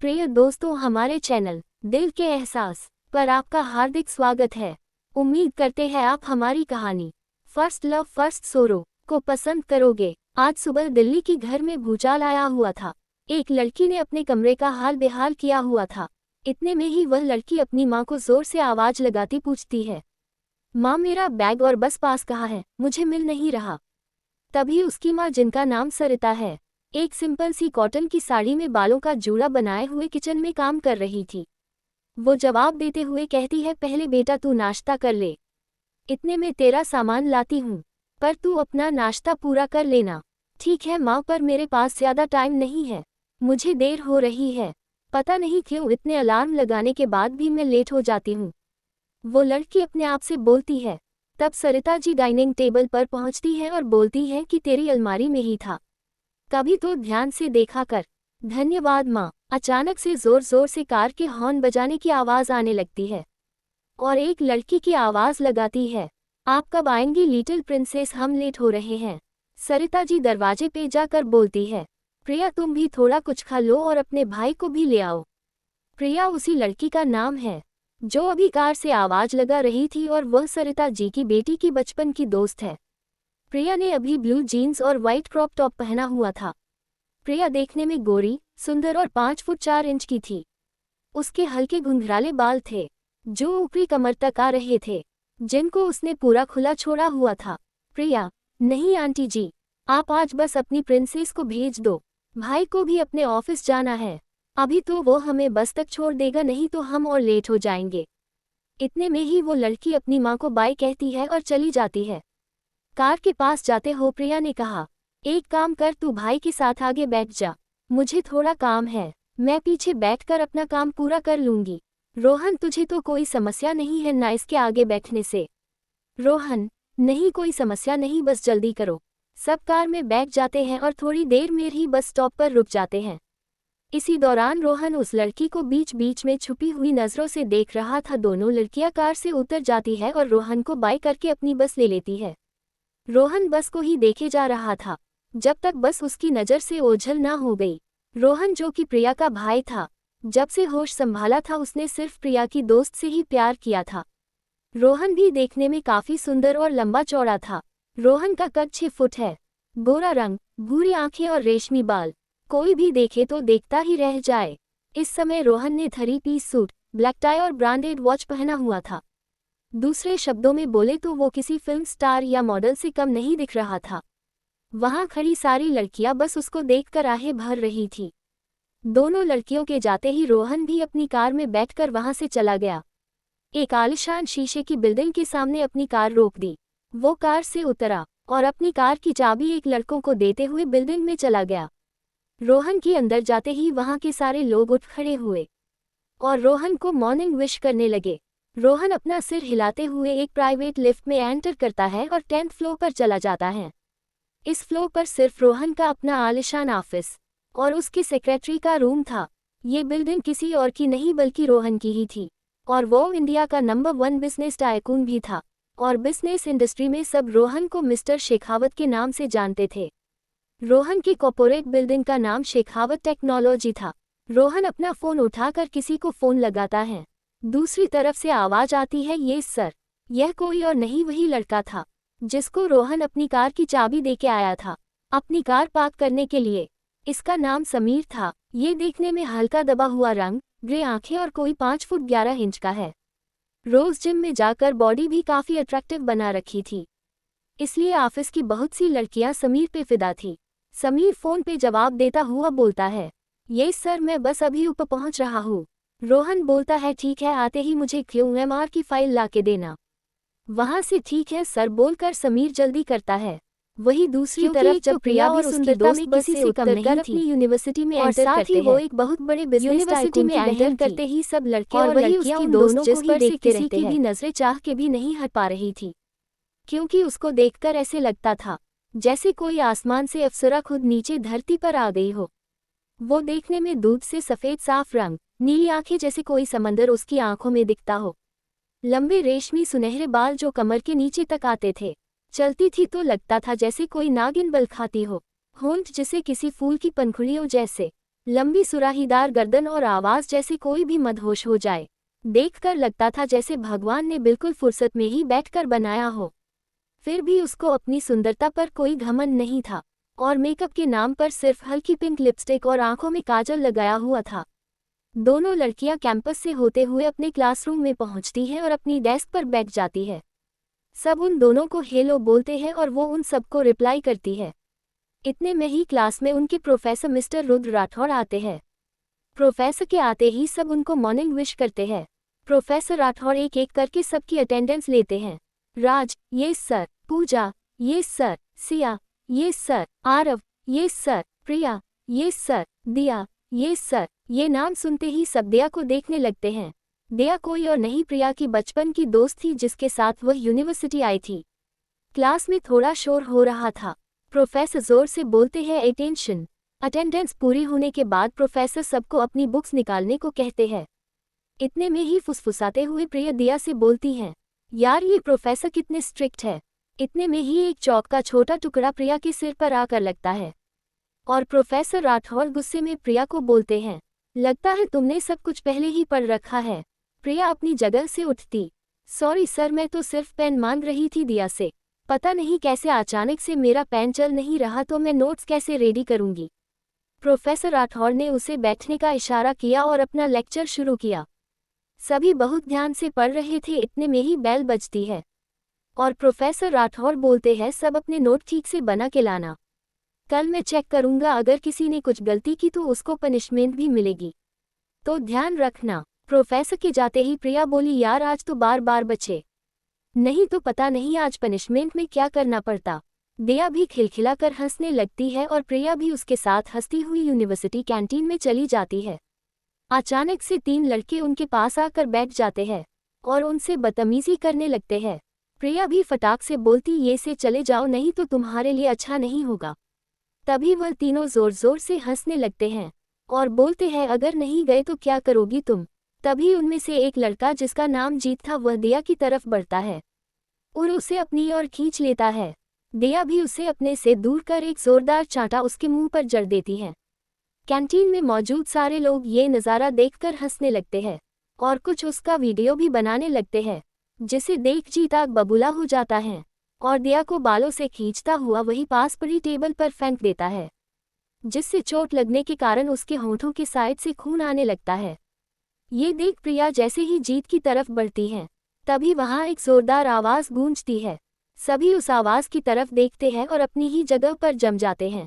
प्रिय दोस्तों, हमारे चैनल दिल के एहसास पर आपका हार्दिक स्वागत है। उम्मीद करते हैं आप हमारी कहानी फर्स्ट लव फर्स्ट सोरो को पसंद करोगे। आज सुबह दिल्ली की घर में भूचाल आया हुआ था। एक लड़की ने अपने कमरे का हाल बेहाल किया हुआ था। इतने में ही वह लड़की अपनी माँ को जोर से आवाज लगाती पूछती है, माँ मेरा बैग और बस पास कहाँ है, मुझे मिल नहीं रहा। तभी उसकी माँ, जिनका नाम सरिता है, एक सिंपल सी कॉटन की साड़ी में बालों का जूड़ा बनाए हुए किचन में काम कर रही थी। वो जवाब देते हुए कहती है, पहले बेटा तू नाश्ता कर ले, इतने में तेरा सामान लाती हूँ, पर तू अपना नाश्ता पूरा कर लेना। ठीक है माँ, पर मेरे पास ज़्यादा टाइम नहीं है, मुझे देर हो रही है। पता नहीं क्यों इतने अलार्म लगाने के बाद भी मैं लेट हो जाती हूँ, वो लड़की अपने आप से बोलती है। तब सरिता जी डाइनिंग टेबल पर पहुँचती है और बोलती है कि तेरी अलमारी में ही था, कभी तो ध्यान से देखा कर। धन्यवाद माँ। अचानक से जोर जोर से कार के हॉर्न बजाने की आवाज़ आने लगती है और एक लड़की की आवाज़ लगाती है, आप कब आएंगी लिटिल प्रिंसेस, हम लेट हो रहे हैं। सरिता जी दरवाजे पे जाकर बोलती है, प्रिया तुम भी थोड़ा कुछ खा लो और अपने भाई को भी ले आओ। प्रिया उसी लड़की का नाम है जो अभी कार से आवाज़ लगा रही थी और वह सरिता जी की बेटी की बचपन की दोस्त है। प्रिया ने अभी ब्लू जीन्स और वाइट क्रॉप टॉप पहना हुआ था। प्रिया देखने में गोरी, सुंदर और 5 फुट 4 इंच की थी। उसके हल्के घुंघराले बाल थे जो ऊपरी कमर तक आ रहे थे, जिनको उसने पूरा खुला छोड़ा हुआ था। प्रिया, नहीं आंटी जी, आप आज बस अपनी प्रिंसेस को भेज दो, भाई को भी अपने ऑफिस जाना है। अभी तो वो हमें बस तक छोड़ देगा, नहीं तो हम और लेट हो जाएंगे। इतने में ही वो लड़की अपनी माँ को बाय कहती है और चली जाती है। कार के पास जाते हो प्रिया ने कहा, एक काम कर, तू भाई के साथ आगे बैठ जा, मुझे थोड़ा काम है, मैं पीछे बैठकर अपना काम पूरा कर लूंगी। रोहन, तुझे तो कोई समस्या नहीं है ना इसके आगे बैठने से? रोहन, नहीं कोई समस्या नहीं, बस जल्दी करो। सब कार में बैठ जाते हैं और थोड़ी देर में ही बस स्टॉप पर रुक जाते हैं। इसी दौरान रोहन उस लड़की को बीच बीच में छुपी हुई नजरों से देख रहा था। दोनों लड़कियां कार से उतर जाती है और रोहन को बाय करके अपनी बस ले लेती है। रोहन बस को ही देखे जा रहा था जब तक बस उसकी नज़र से ओझल ना हो गई। रोहन, जो कि प्रिया का भाई था, जब से होश संभाला था उसने सिर्फ प्रिया की दोस्त से ही प्यार किया था। रोहन भी देखने में काफी सुंदर और लंबा चौड़ा था। रोहन का कद 6 फुट है, गोरा रंग, भूरी आंखें और रेशमी बाल, कोई भी देखे तो देखता ही रह जाए। इस समय रोहन ने 3 पीस सूट, ब्लैक टाई और ब्रांडेड वॉच पहना हुआ था। दूसरे शब्दों में बोले तो वो किसी फिल्म स्टार या मॉडल से कम नहीं दिख रहा था। वहां खड़ी सारी लड़कियां बस उसको देखकर आहें भर रही थी। दोनों लड़कियों के जाते ही रोहन भी अपनी कार में बैठकर वहां से चला गया। एक आलीशान शीशे की बिल्डिंग के सामने अपनी कार रोक दी। वो कार से उतरा और अपनी कार की चाबी एक लड़कों को देते हुए बिल्डिंग में चला गया। रोहन के अंदर जाते ही वहां के सारे लोग उठ खड़े हुए और रोहन को मॉर्निंग विश करने लगे। रोहन अपना सिर हिलाते हुए एक प्राइवेट लिफ्ट में एंटर करता है और 10th फ्लोर पर चला जाता है। इस फ्लोर पर सिर्फ रोहन का अपना आलिशान ऑफिस और उसके सेक्रेटरी का रूम था। ये बिल्डिंग किसी और की नहीं बल्कि रोहन की ही थी और वो इंडिया का नंबर 1 बिजनेस टाइकून भी था और बिजनेस इंडस्ट्री में सब रोहन को मिस्टर शेखावत के नाम से जानते थे। रोहन की कॉर्पोरेट बिल्डिंग का नाम शेखावत टेक्नोलॉजी था। रोहन अपना फ़ोन उठाकर किसी को फ़ोन लगाता है। दूसरी तरफ से आवाज़ आती है, ये सर। यह कोई और नहीं, वही लड़का था जिसको रोहन अपनी कार की चाबी देके आया था अपनी कार पार्क करने के लिए। इसका नाम समीर था। ये देखने में हल्का दबा हुआ रंग, ग्रे आंखें और कोई 5 फुट 11 इंच का है। रोज जिम में जाकर बॉडी भी काफ़ी अट्रैक्टिव बना रखी थी, इसलिए ऑफिस की बहुत सी लड़कियां समीर पे फिदा थी। समीर फ़ोन पे जवाब देता हुआ बोलता है, ये सर, मैं बस अभी ऊपर पहुंच रहा हूँ। रोहन बोलता है, ठीक है, आते ही मुझे QMR की फाइल ला के देना। वहां से ठीक है सर बोलकर समीर जल्दी करता है। वही दूसरी तरफ जब प्रिया और उसकी दोस्त किसी से कम नहीं थी, अपनी यूनिवर्सिटी में एंटर करते हैं। वो एक बहुत बड़े बिजनेस यूनिवर्सिटी में एंटर करते ही सब लड़के और वही उसकी दोस्त जिस पर से किसी की भी नजरें चाह के भी नहीं हट पा रही थी, क्योंकि उसको देखकर ऐसे लगता था जैसे कोई आसमान से अप्सरा खुद नीचे धरती पर आ गई हो। वो देखने में दूध से सफ़ेद साफ रंग, नीली आंखें, जैसे कोई समंदर उसकी आंखों में दिखता हो। लंबे रेशमी सुनहरे बाल जो कमर के नीचे तक आते थे। चलती थी तो लगता था जैसे कोई नागिन बल खाती हो। होंठ जिसे किसी फूल की पंखुड़ियों जैसे। लंबी सुराहीदार गर्दन और आवाज जैसे कोई भी मदहोश हो जाए। देखकर लगता था जैसे भगवान ने बिल्कुल फुर्सत में ही बैठकर बनाया हो। फिर भी उसको अपनी सुंदरता पर कोई घमंड नहीं था और मेकअप के नाम पर सिर्फ हल्की पिंक लिपस्टिक और आंखों में काजल लगाया हुआ था। दोनों लड़कियां कैंपस से होते हुए अपने क्लासरूम में पहुंचती हैं और अपनी डेस्क पर बैठ जाती है। सब उन दोनों को हेलो बोलते हैं और वो उन सबको रिप्लाई करती है। इतने में ही क्लास में उनके प्रोफेसर मिस्टर रुद्र राठौड़ आते हैं। प्रोफेसर के आते ही सब उनको मॉर्निंग विश करते हैं। प्रोफेसर राठौड़ एक एक करके सबकी अटेंडेंस लेते हैं। Raj, yes sir. Pooja, yes sir. Siya, yes sir. Aarav, yes sir. Priya, yes sir. Diya, yes sir. ये नाम सुनते ही सब दिया को देखने लगते हैं। दिया कोई और नहीं प्रिया की बचपन की दोस्त थी जिसके साथ वह यूनिवर्सिटी आई थी। क्लास में थोड़ा शोर हो रहा था। प्रोफेसर जोर से बोलते हैं अटेंशन। अटेंडेंस पूरी होने के बाद प्रोफेसर सबको अपनी बुक्स निकालने को कहते हैं। इतने में ही फुसफुसाते हुए प्रिया दिया से बोलती हैं, यार ये प्रोफेसर कितने स्ट्रिक्ट है। इतने में ही एक चौक का छोटा टुकड़ा प्रिया के सिर पर आकर लगता है और प्रोफेसर राठौड़ गुस्से में प्रिया को बोलते हैं, लगता है तुमने सब कुछ पहले ही पढ़ रखा है। प्रिया अपनी जगह से उठती, सॉरी सर, मैं तो सिर्फ पेन मांग रही थी दिया से। पता नहीं कैसे अचानक से मेरा पेन चल नहीं रहा तो मैं नोट्स कैसे रेडी करूंगी। प्रोफेसर राठौड़ ने उसे बैठने का इशारा किया और अपना लेक्चर शुरू किया। सभी बहुत ध्यान से पढ़ रहे थे। इतने में ही बेल बजती है और प्रोफेसर राठौड़ बोलते हैं, सब अपने नोट ठीक से बना के लाना। कल मैं चेक करूंगा, अगर किसी ने कुछ गलती की तो उसको पनिशमेंट भी मिलेगी, तो ध्यान रखना। प्रोफेसर के जाते ही प्रिया बोली, यार आज तो बार बार बचे, नहीं तो पता नहीं आज पनिशमेंट में क्या करना पड़ता। दिया भी खिलखिलाकर हंसने लगती है और प्रिया भी उसके साथ हंसती हुई यूनिवर्सिटी कैंटीन में चली जाती है। अचानक से 3 लड़के उनके पास आकर बैठ जाते हैं और उनसे बदतमीजी करने लगते हैं। प्रिया भी फटाक से बोलती, ये से चले जाओ नहीं तो तुम्हारे लिए अच्छा नहीं होगा। तभी वह तीनों जोर जोर से हंसने लगते हैं और बोलते हैं, अगर नहीं गए तो क्या करोगी तुम। तभी उनमें से एक लड़का जिसका नाम जीत था वह दिया की तरफ बढ़ता है और उसे अपनी ओर खींच लेता है। दिया भी उसे अपने से दूर कर एक जोरदार चांटा उसके मुंह पर जड़ देती है। कैंटीन में मौजूद सारे लोग ये नज़ारा देखकर हंसने लगते हैं और कुछ उसका वीडियो भी बनाने लगते हैं, जिसे देख जीत आग बबूला हो जाता है और दिया को बालों से खींचता हुआ वही पास पड़ी टेबल पर फेंक देता है, जिससे चोट लगने के कारण उसके होंठों के साइड से खून आने लगता है। ये देख प्रिया जैसे ही जीत की तरफ बढ़ती है तभी वहां एक जोरदार आवाज़ गूंजती है। सभी उस आवाज़ की तरफ देखते हैं और अपनी ही जगह पर जम जाते हैं।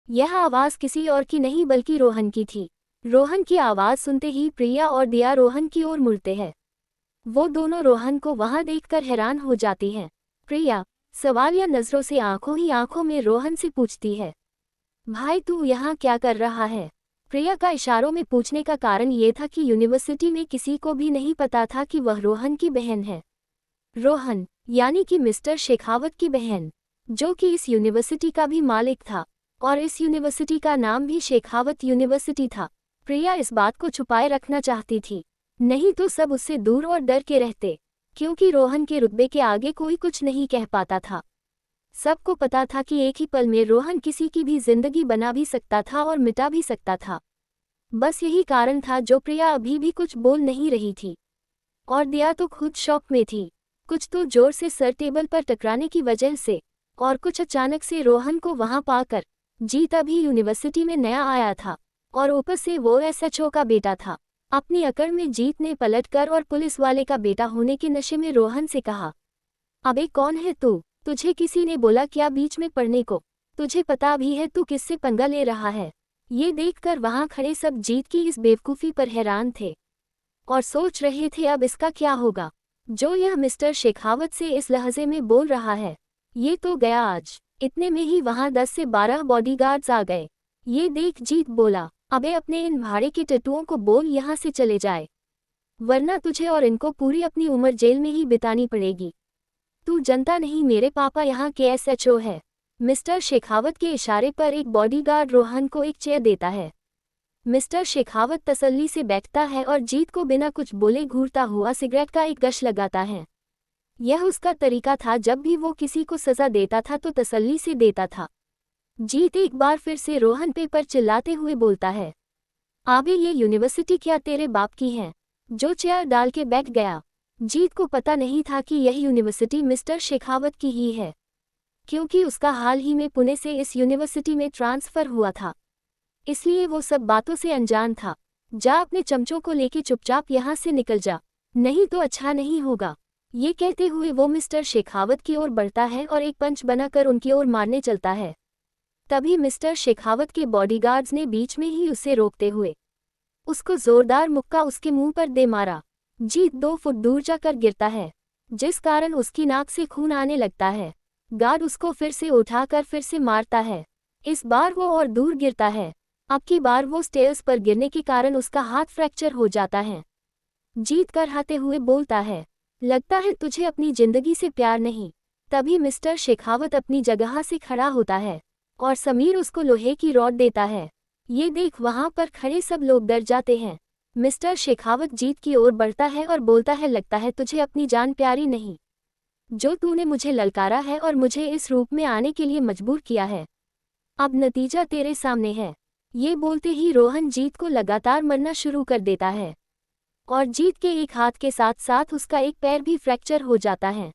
यह आवाज़ किसी और की नहीं बल्कि रोहन की थी। रोहन की आवाज़ सुनते ही प्रिया और दिया रोहन की ओर मुड़ते हैं। वो दोनों रोहन को वहां देखकर हैरान हो जाती हैं। प्रिया सवालिया नज़रों से आंखों ही आंखों में रोहन से पूछती है, भाई तू यहाँ क्या कर रहा है। प्रिया का इशारों में पूछने का कारण ये था कि यूनिवर्सिटी में किसी को भी नहीं पता था कि वह रोहन की बहन है। रोहन यानी कि मिस्टर शेखावत की बहन, जो कि इस यूनिवर्सिटी का भी मालिक था और इस यूनिवर्सिटी का नाम भी शेखावत यूनिवर्सिटी था। प्रिया इस बात को छुपाए रखना चाहती थी, नहीं तो सब उससे दूर और डर के रहते, क्योंकि रोहन के रुतबे के आगे कोई कुछ नहीं कह पाता था। सबको पता था कि एक ही पल में रोहन किसी की भी जिंदगी बना भी सकता था और मिटा भी सकता था। बस यही कारण था जो प्रिया अभी भी कुछ बोल नहीं रही थी और दिया तो खुद शॉक में थी, कुछ तो जोर से सर टेबल पर टकराने की वजह से और कुछ अचानक से रोहन को वहां पाकर। जीत अभी यूनिवर्सिटी में नया आया था और ऊपर से वो एसएचओ का बेटा था। अपनी अकड़ में जीत ने पलटकर और पुलिस वाले का बेटा होने के नशे में रोहन से कहा, अबे कौन है तू, तुझे किसी ने बोला क्या बीच में पढ़ने को, तुझे पता भी है तू किससे पंगा ले रहा है। ये देखकर वहां खड़े सब जीत की इस बेवकूफ़ी पर हैरान थे और सोच रहे थे अब इसका क्या होगा, जो यह मिस्टर शेखावत से इस लहजे में बोल रहा है, ये तो गया आज। इतने में ही वहां 10 से 12 बॉडीगार्ड्स आ गए। ये देख जीत बोला, अबे अपने इन भाड़े के टट्टुओं को बोल यहाँ से चले जाए, वरना तुझे और इनको पूरी अपनी उम्र जेल में ही बितानी पड़ेगी। तू जनता नहीं, मेरे पापा यहाँ के एसएचओ है। मिस्टर शेखावत के इशारे पर एक बॉडीगार्ड रोहन को एक चेयर देता है। मिस्टर शेखावत तसल्ली से बैठता है और जीत को बिना कुछ बोले घूरता हुआ सिगरेट का एक गश लगाता है। यह उसका तरीका था, जब भी वो किसी को सज़ा देता था तो तसल्ली से देता था। जीत एक बार फिर से रोहन पे पर चिल्लाते हुए बोलता है, आबे ये यूनिवर्सिटी क्या तेरे बाप की है, जो चेयर डाल के बैठ गया। जीत को पता नहीं था कि यह यूनिवर्सिटी मिस्टर शेखावत की ही है, क्योंकि उसका हाल ही में पुणे से इस यूनिवर्सिटी में ट्रांसफ़र हुआ था, इसलिए वो सब बातों से अनजान था। जा अपने चमचों को लेके चुपचाप यहाँ से निकल जा, नहीं तो अच्छा नहीं होगा। ये कहते हुए वो मिस्टर शेखावत की ओर बढ़ता है और एक पंच बनाकर उनकी ओर मारने चलता है। तभी मिस्टर शेखावत के बॉडीगार्ड्स ने बीच में ही उसे रोकते हुए उसको जोरदार मुक्का उसके मुंह पर दे मारा। जीत 2 फुट दूर जाकर गिरता है, जिस कारण उसकी नाक से खून आने लगता है। गार्ड उसको फिर से उठाकर फिर से मारता है। इस बार वो और दूर गिरता है। अब की बार वो स्टेयर्स पर गिरने के कारण उसका हाथ फ्रैक्चर हो जाता है। जीत कराहते हुए बोलता है, लगता है तुझे अपनी जिंदगी से प्यार नहीं। तभी मिस्टर शेखावत अपनी जगह से खड़ा होता है और समीर उसको लोहे की रॉड देता है। ये देख वहां पर खड़े सब लोग डर जाते हैं। मिस्टर शेखावत जीत की ओर बढ़ता है और बोलता है, लगता है तुझे अपनी जान प्यारी नहीं, जो तूने मुझे ललकारा है और मुझे इस रूप में आने के लिए मजबूर किया है। अब नतीजा तेरे सामने है। ये बोलते ही रोहन जीत को लगातार मरना शुरू कर देता है और जीत के एक हाथ के साथ साथ उसका एक पैर भी फ्रैक्चर हो जाता है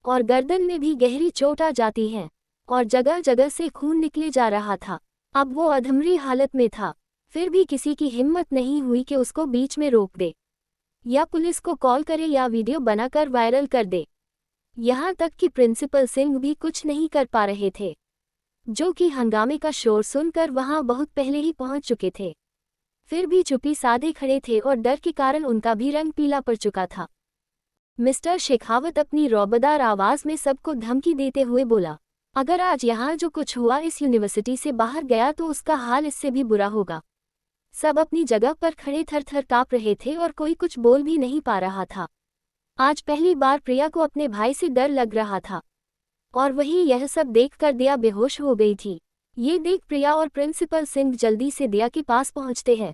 और गर्दन में भी गहरी चोट आ जाती है और जगह जगह से खून निकले जा रहा था। अब वो अधमरी हालत में था, फिर भी किसी की हिम्मत नहीं हुई कि उसको बीच में रोक दे या पुलिस को कॉल करे या वीडियो बनाकर वायरल कर दे। यहाँ तक कि प्रिंसिपल सिंह भी कुछ नहीं कर पा रहे थे, जो कि हंगामे का शोर सुनकर वहां बहुत पहले ही पहुंच चुके थे। फिर भी चुप्पी साधे खड़े थे और डर के कारण उनका भी रंग पीला पड़ चुका था। मिस्टर शेखावत अपनी रौबदार आवाज में सबको धमकी देते हुए बोला, अगर आज यहाँ जो कुछ हुआ इस यूनिवर्सिटी से बाहर गया तो उसका हाल इससे भी बुरा होगा। सब अपनी जगह पर खड़े थर-थर काँप रहे थे और कोई कुछ बोल भी नहीं पा रहा था। आज पहली बार प्रिया को अपने भाई से डर लग रहा था और वही यह सब देखकर दिया बेहोश हो गई थी। ये देख प्रिया और प्रिंसिपल सिंह जल्दी से दिया के पास पहुंचते हैं।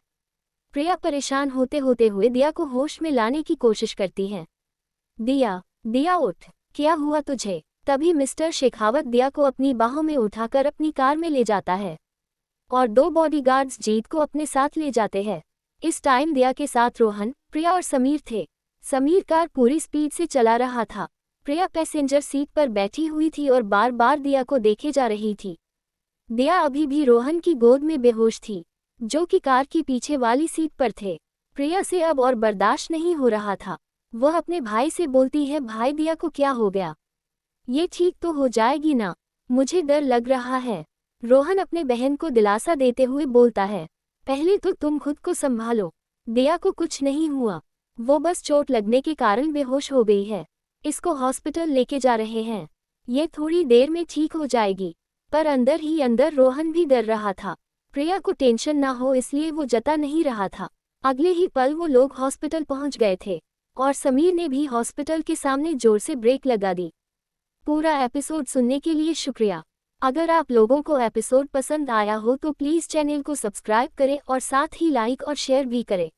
प्रिया परेशान होते हुए दिया को होश में लाने की कोशिश करती है। दिया, दिया उठ, क्या हुआ तुझे? तभी मिस्टर शेखावत दिया को अपनी बाहों में उठाकर अपनी कार में ले जाता है और 2 बॉडीगार्ड्स जीत को अपने साथ ले जाते हैं। इस टाइम दिया के साथ रोहन, प्रिया और समीर थे। समीर कार पूरी स्पीड से चला रहा था। प्रिया पैसेंजर सीट पर बैठी हुई थी और बार बार दिया को देखे जा रही थी। दिया अभी भी रोहन की गोद में बेहोश थी, जो कि कार की पीछे वाली सीट पर थे। प्रिया से अब और बर्दाश्त नहीं हो रहा था। वह अपने भाई से बोलती है, भाई दिया को क्या हो गया? ये ठीक तो हो जाएगी ना? मुझे डर लग रहा है। रोहन अपने बहन को दिलासा देते हुए बोलता है, पहले तो तुम खुद को संभालो। दिया को कुछ नहीं हुआ, वो बस चोट लगने के कारण बेहोश हो गई है। इसको हॉस्पिटल लेके जा रहे हैं, ये थोड़ी देर में ठीक हो जाएगी। पर अंदर ही अंदर रोहन भी डर रहा था। प्रिया को टेंशन ना हो इसलिए वो जता नहीं रहा था। अगले ही पल वो लोग हॉस्पिटल पहुंच गए थे और समीर ने भी हॉस्पिटल के सामने जोर से ब्रेक लगा दी। पूरा एपिसोड सुनने के लिए शुक्रिया। अगर आप लोगों को एपिसोड पसंद आया हो तो प्लीज़ चैनल को सब्सक्राइब करें और साथ ही लाइक और शेयर भी करें।